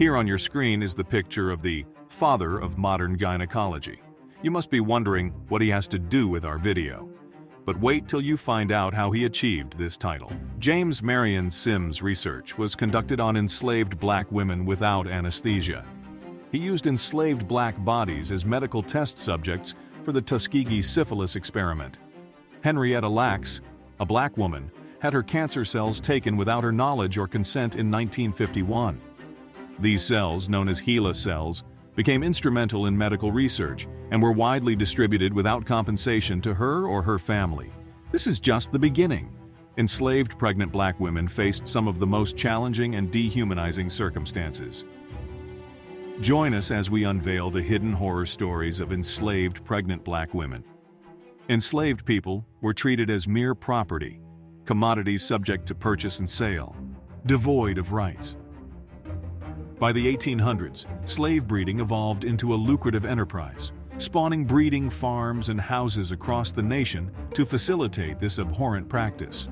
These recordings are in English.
Here on your screen is the picture of the father of modern gynecology. You must be wondering what he has to do with our video. But wait till you find out how he achieved this title. James Marion Sims' research was conducted on enslaved black women without anesthesia. He used enslaved black bodies as medical test subjects for the Tuskegee syphilis experiment. Henrietta Lacks, a black woman, had her cancer cells taken without her knowledge or consent in 1951. These cells, known as HeLa cells, became instrumental in medical research and were widely distributed without compensation to her or her family. This is just the beginning. Enslaved pregnant black women faced some of the most challenging and dehumanizing circumstances. Join us as we unveil the hidden horror stories of enslaved pregnant black women. Enslaved people were treated as mere property, commodities subject to purchase and sale, devoid of rights. By the 1800s, slave breeding evolved into a lucrative enterprise, spawning breeding farms and houses across the nation to facilitate this abhorrent practice.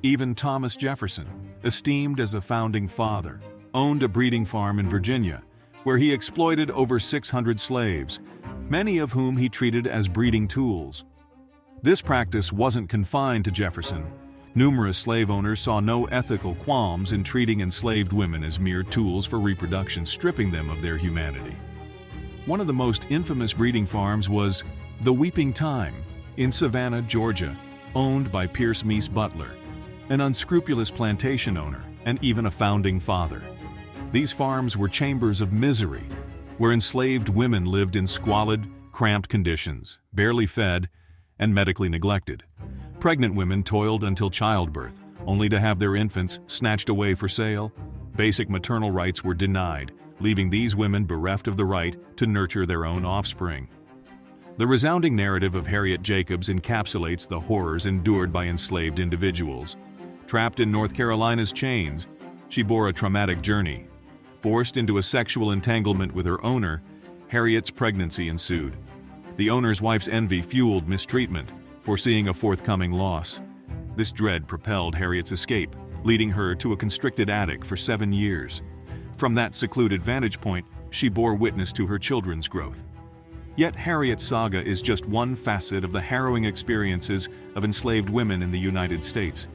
Even Thomas Jefferson, esteemed as a founding father, owned a breeding farm in Virginia, where he exploited over 600 slaves, many of whom he treated as breeding tools. This practice wasn't confined to Jefferson. Numerous slave owners saw no ethical qualms in treating enslaved women as mere tools for reproduction, stripping them of their humanity. One of the most infamous breeding farms was the Weeping Time in Savannah, Georgia, owned by Pierce Meese Butler, an unscrupulous plantation owner and even a founding father. These farms were chambers of misery, where enslaved women lived in squalid, cramped conditions, barely fed, and medically neglected. Pregnant women toiled until childbirth, only to have their infants snatched away for sale. Basic maternal rights were denied, leaving these women bereft of the right to nurture their own offspring. The resounding narrative of Harriet Jacobs encapsulates the horrors endured by enslaved individuals. Trapped in North Carolina's chains, she bore a traumatic journey. Forced into a sexual entanglement with her owner, Harriet's pregnancy ensued. The owner's wife's envy fueled mistreatment, foreseeing a forthcoming loss. This dread propelled Harriet's escape, leading her to a constricted attic for 7 years. From that secluded vantage point, she bore witness to her children's growth. Yet Harriet's saga is just one facet of the harrowing experiences of enslaved women in the United States.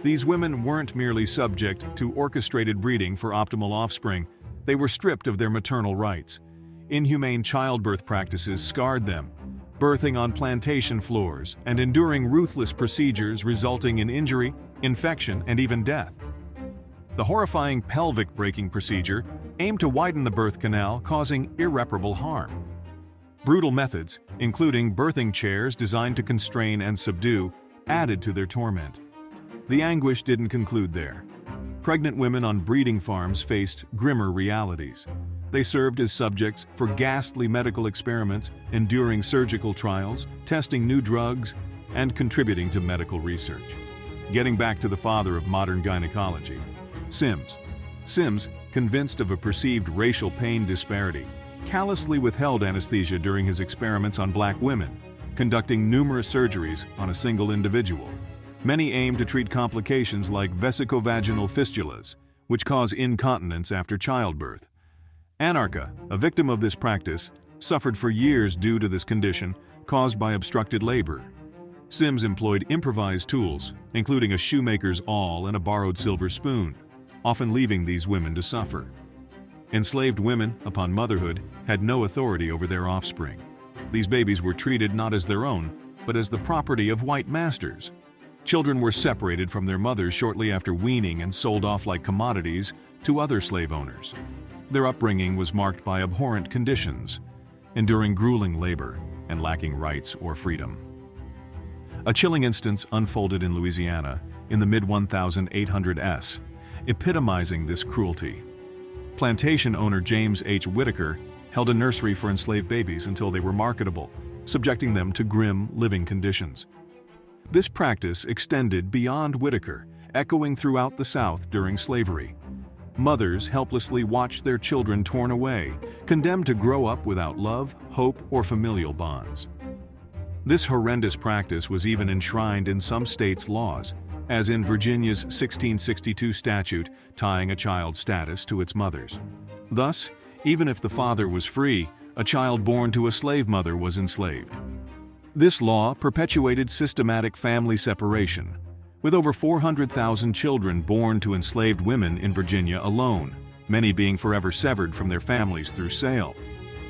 These women weren't merely subject to orchestrated breeding for optimal offspring. They were stripped of their maternal rights. Inhumane childbirth practices scarred them, birthing on plantation floors and enduring ruthless procedures resulting in injury, infection, and even death. The horrifying pelvic breaking procedure aimed to widen the birth canal, causing irreparable harm. Brutal methods, including birthing chairs designed to constrain and subdue, added to their torment. The anguish didn't conclude there. Pregnant women on breeding farms faced grimmer realities. They served as subjects for ghastly medical experiments, enduring surgical trials, testing new drugs, and contributing to medical research. Getting back to the father of modern gynecology, Sims. Sims, convinced of a perceived racial pain disparity, callously withheld anesthesia during his experiments on black women, conducting numerous surgeries on a single individual. Many aimed to treat complications like vesicovaginal fistulas, which cause incontinence after childbirth. Anarcha, a victim of this practice, suffered for years due to this condition caused by obstructed labor. Sims employed improvised tools, including a shoemaker's awl and a borrowed silver spoon, often leaving these women to suffer. Enslaved women, upon motherhood, had no authority over their offspring. These babies were treated not as their own, but as the property of white masters. Children were separated from their mothers shortly after weaning and sold off like commodities to other slave owners. Their upbringing was marked by abhorrent conditions, enduring grueling labor and lacking rights or freedom. A chilling instance unfolded in Louisiana in the mid-1800s, epitomizing this cruelty. Plantation owner James H. Whitaker held a nursery for enslaved babies until they were marketable, subjecting them to grim living conditions. This practice extended beyond Whitaker, echoing throughout the South during slavery. Mothers helplessly watched their children torn away, condemned to grow up without love, hope, or familial bonds. This horrendous practice was even enshrined in some states' laws, as in Virginia's 1662 statute tying a child's status to its mother's. Thus, even if the father was free, a child born to a slave mother was enslaved. This law perpetuated systematic family separation, with over 400,000 children born to enslaved women in Virginia alone, many being forever severed from their families through sale.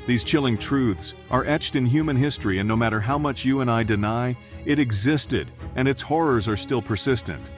These chilling truths are etched in human history, and no matter how much you and I deny, it existed, and its horrors are still persistent.